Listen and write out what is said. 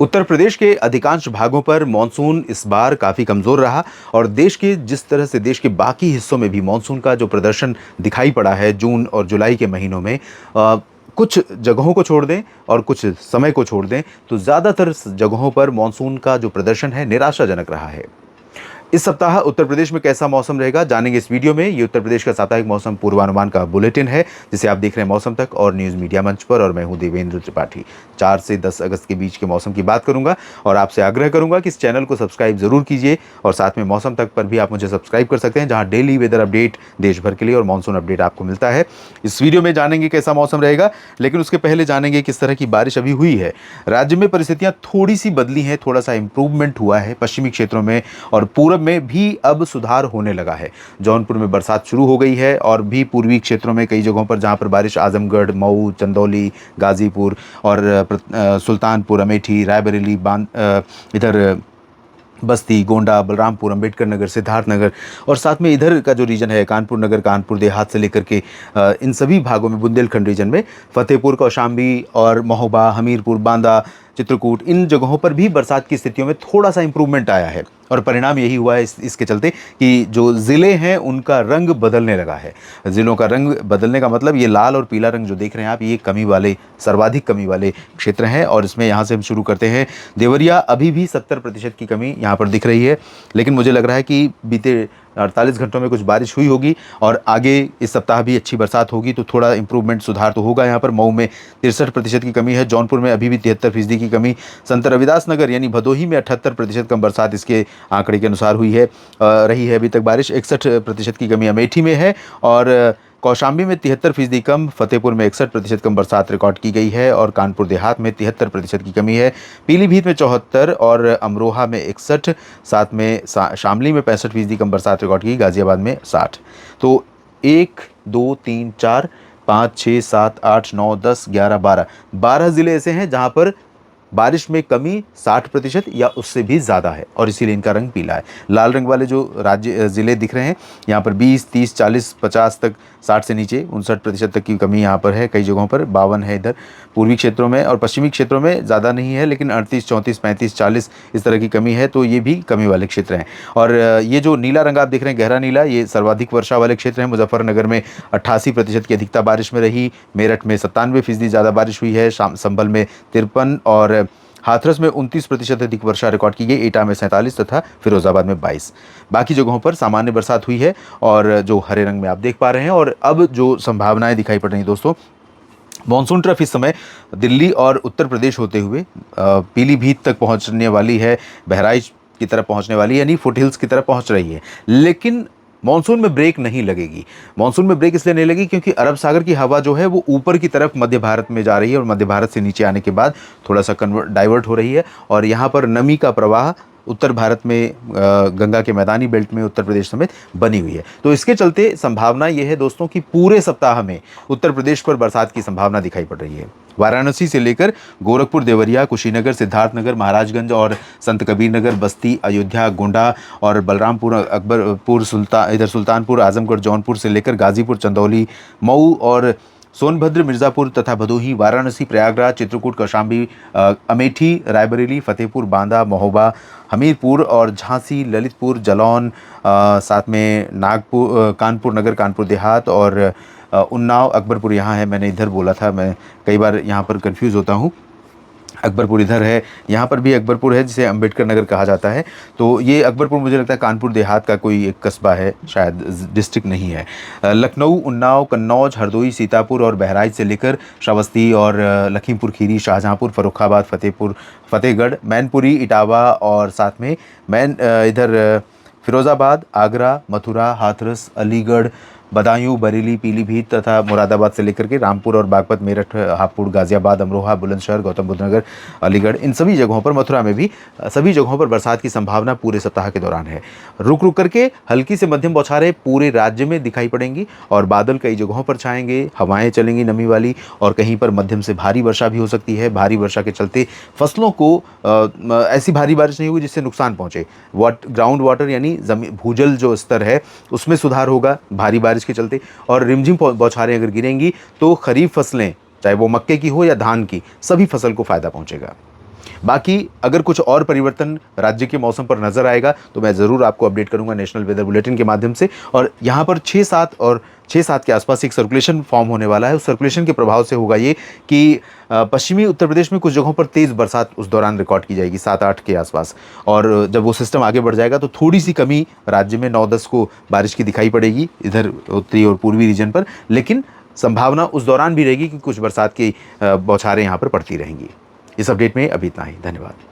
उत्तर प्रदेश के अधिकांश भागों पर मानसून इस बार काफ़ी कमज़ोर रहा और देश के जिस तरह से देश के बाकी हिस्सों में भी मानसून का जो प्रदर्शन दिखाई पड़ा है जून और जुलाई के महीनों में, कुछ जगहों को छोड़ दें और कुछ समय को छोड़ दें तो ज़्यादातर जगहों पर मानसून का जो प्रदर्शन है निराशाजनक रहा है। इस सप्ताह उत्तर प्रदेश में कैसा मौसम रहेगा जानेंगे इस वीडियो में। ये उत्तर प्रदेश का साप्ताहिक मौसम पूर्वानुमान का बुलेटिन है जिसे आप देख रहे हैं मौसम तक और न्यूज़ मीडिया मंच पर, और मैं हूं देवेंद्र त्रिपाठी। 4 से 10 अगस्त के बीच के मौसम की बात करूंगा और आपसे आग्रह करूंगा कि इस चैनल को सब्सक्राइब जरूर कीजिए और साथ में मौसम तक पर भी आप मुझे सब्सक्राइब कर सकते हैं जहाँ डेली वेदर अपडेट देश भर के लिए और मानसून अपडेट आपको मिलता है। इस वीडियो में जानेंगे कैसा मौसम रहेगा, लेकिन उसके पहले जानेंगे किस तरह की बारिश अभी हुई है। राज्य में परिस्थितियां थोड़ी सी बदली हैं, थोड़ा सा इंप्रूवमेंट हुआ है पश्चिमी क्षेत्रों में और पूरब में भी अब सुधार होने लगा है। जौनपुर में बरसात शुरू हो गई है और भी पूर्वी क्षेत्रों में कई जगहों पर जहां पर बारिश आजमगढ़, मऊ, चंदौली, गाजीपुर और सुल्तानपुर, अमेठी, रायबरेली, इधर बस्ती, गोंडा, बलरामपुर, अंबेडकर नगर, सिद्धार्थनगर और साथ में इधर का जो रीजन है कानपुर नगर, कानपुर देहात से लेकर के इन सभी भागों में बुंदेलखंड रीजन में फतेहपुर, कौशाम्बी और महोबा, हमीरपुर, बांदा, चित्रकूट, इन जगहों पर भी बरसात की स्थितियों में थोड़ा सा इंप्रूवमेंट आया है और परिणाम यही हुआ है इसके चलते कि जो ज़िले हैं उनका रंग बदलने लगा है। ज़िलों का रंग बदलने का मतलब ये लाल और पीला रंग जो देख रहे हैं आप, ये कमी वाले, सर्वाधिक कमी वाले क्षेत्र हैं और इसमें यहाँ से हम शुरू करते हैं। देवरिया, अभी भी 70% की कमी यहाँ पर दिख रही है, लेकिन मुझे लग रहा है कि बीते 48 घंटों में कुछ बारिश हुई होगी और आगे इस सप्ताह भी अच्छी बरसात होगी तो थोड़ा इंप्रूवमेंट, सुधार तो होगा। यहाँ पर मऊ में 63% की कमी है, जौनपुर में अभी भी 73% की कमी, संत रविदास नगर यानी भदोही में 78% कम बरसात इसके आंकड़े के अनुसार हुई है, रही है अभी तक बारिश। 61% की कमी अमेठी में है और कौशाम्बी में 73% कम, फतेहपुर में 61% कम बरसात रिकॉर्ड की गई है और कानपुर देहात में 73% की कमी है। पीलीभीत में 74 और अमरोहा में 61, साथ में शामली में 65% कम बरसात रिकॉर्ड की, गाजियाबाद में 60। तो 1, 2, 3, 4, 5, 6, 7, 8, 9, 10, 11, 12 ज़िले ऐसे हैं जहाँ पर बारिश में कमी 60% या उससे भी ज़्यादा है और इसीलिए इनका रंग पीला है। लाल रंग वाले जो राज्य ज़िले दिख रहे हैं यहाँ पर 20, 30, 40, 50 तक, 60 से नीचे 59% तक की कमी यहाँ पर है। कई जगहों पर 52 है इधर पूर्वी क्षेत्रों में, और पश्चिमी क्षेत्रों में ज़्यादा नहीं है लेकिन 38, 34, 35, 40 इस तरह की कमी है, तो ये भी कमी वाले क्षेत्र हैं। और ये जो नीला रंग आप देख रहे हैं, गहरा नीला, ये सर्वाधिक वर्षा वाले क्षेत्र हैं। मुजफ्फरनगर में 88% की अधिकता बारिश में रही, मेरठ में 97% ज़्यादा बारिश हुई है, संभल में 53 और हाथरस में 29% अधिक वर्षा रिकॉर्ड की गई, एटा में 47 तथा फिरोजाबाद में 22। बाकी जगहों पर सामान्य बरसात हुई है और जो हरे रंग में आप देख पा रहे हैं। और अब जो संभावनाएं दिखाई पड़ रही हैं दोस्तों, मानसून ट्रफ इस समय दिल्ली और उत्तर प्रदेश होते हुए पीलीभीत तक पहुंचने वाली है, बहराइच की तरफ पहुंचने वाली है, यानी फुट हिल्स की तरफ पहुंच रही है। लेकिन मानसून में ब्रेक नहीं लगेगी। मानसून में ब्रेक इसलिए नहीं लगेगी क्योंकि अरब सागर की हवा जो है वो ऊपर की तरफ मध्य भारत में जा रही है और मध्य भारत से नीचे आने के बाद थोड़ा सा डाइवर्ट हो रही है और यहाँ पर नमी का प्रवाह उत्तर भारत में गंगा के मैदानी बेल्ट में उत्तर प्रदेश समेत बनी हुई है। तो इसके चलते संभावना ये है दोस्तों कि पूरे सप्ताह में उत्तर प्रदेश पर बरसात की संभावना दिखाई पड़ रही है। वाराणसी से लेकर गोरखपुर, देवरिया, कुशीनगर, सिद्धार्थनगर, महाराजगंज और संत कबीर नगर, बस्ती, अयोध्या, गोंडा और बलरामपुर, अकबरपुर, सुल्तानपुर, आजमगढ़, जौनपुर से लेकर गाजीपुर, चंदौली, मऊ और सोनभद्र, मिर्ज़ापुर तथा भदोही, वाराणसी, प्रयागराज, चित्रकूट, कौशाम्बी, अमेठी, रायबरेली, फतेहपुर, बांदा, महोबा, हमीरपुर और झांसी, ललितपुर, जालौन, साथ में नागपुर, कानपुर नगर, कानपुर देहात और उन्नाव, अकबरपुर यहाँ है, मैंने इधर बोला था, मैं कई बार यहाँ पर कंफ्यूज होता हूँ। अकबरपुर इधर है, यहाँ पर भी अकबरपुर है जिसे अंबेडकर नगर कहा जाता है। तो ये अकबरपुर मुझे लगता है कानपुर देहात का कोई एक कस्बा है, शायद डिस्ट्रिक्ट नहीं है। लखनऊ, उन्नाव, कन्नौज, हरदोई, सीतापुर और बहराइच से लेकर श्रावस्ती और लखीमपुर खीरी, शाहजहाँपुर, फर्रुखाबाद, फतेहगढ़, मैनपुरी, इटावा और साथ में इधर फिरोज़ाबाद, आगरा, मथुरा, हाथरस, अलीगढ़, बदायूं, बरेली, पीलीभीत तथा मुरादाबाद से लेकर के रामपुर और बागपत, मेरठ, हापुड़, गाजियाबाद, अमरोहा, बुलंदशहर, गौतम बुद्ध नगर, अलीगढ़, इन सभी जगहों पर, मथुरा में भी सभी जगहों पर बरसात की संभावना पूरे सप्ताह के दौरान है। रुक रुक करके हल्की से मध्यम बौछारें पूरे राज्य में दिखाई पड़ेंगी और बादल कई जगहों पर छाएंगे, हवाएं चलेंगी नमी वाली और कहीं पर मध्यम से भारी वर्षा भी हो सकती है। भारी वर्षा के चलते फसलों को ऐसी भारी बारिश नहीं होगी जिससे नुकसान पहुंचे। ग्राउंड वाटर यानी भूजल जो स्तर है उसमें सुधार होगा भारी बारिश के चलते, और रिमझिम बौछारें अगर गिरेंगी तो खरीफ फसलें, चाहे वो मक्के की हो या धान की, सभी फसल को फायदा पहुंचेगा। बाकी अगर कुछ और परिवर्तन राज्य के मौसम पर नजर आएगा तो मैं ज़रूर आपको अपडेट करूंगा नेशनल वेदर बुलेटिन के माध्यम से। और यहाँ पर 6-7 के आसपास एक सर्कुलेशन फॉर्म होने वाला है। उस सर्कुलेशन के प्रभाव से होगा ये कि पश्चिमी उत्तर प्रदेश में कुछ जगहों पर तेज़ बरसात उस दौरान रिकॉर्ड की जाएगी 7-8 के आसपास। और जब वो सिस्टम आगे बढ़ जाएगा तो थोड़ी सी कमी राज्य में 9-10 को बारिश की दिखाई पड़ेगी इधर उत्तरी और पूर्वी रीजन पर, लेकिन संभावना उस दौरान भी रहेगी कि कुछ बरसात की बौछारें यहाँ पर पड़ती रहेंगी। इस अपडेट में अभी इतना ही। धन्यवाद।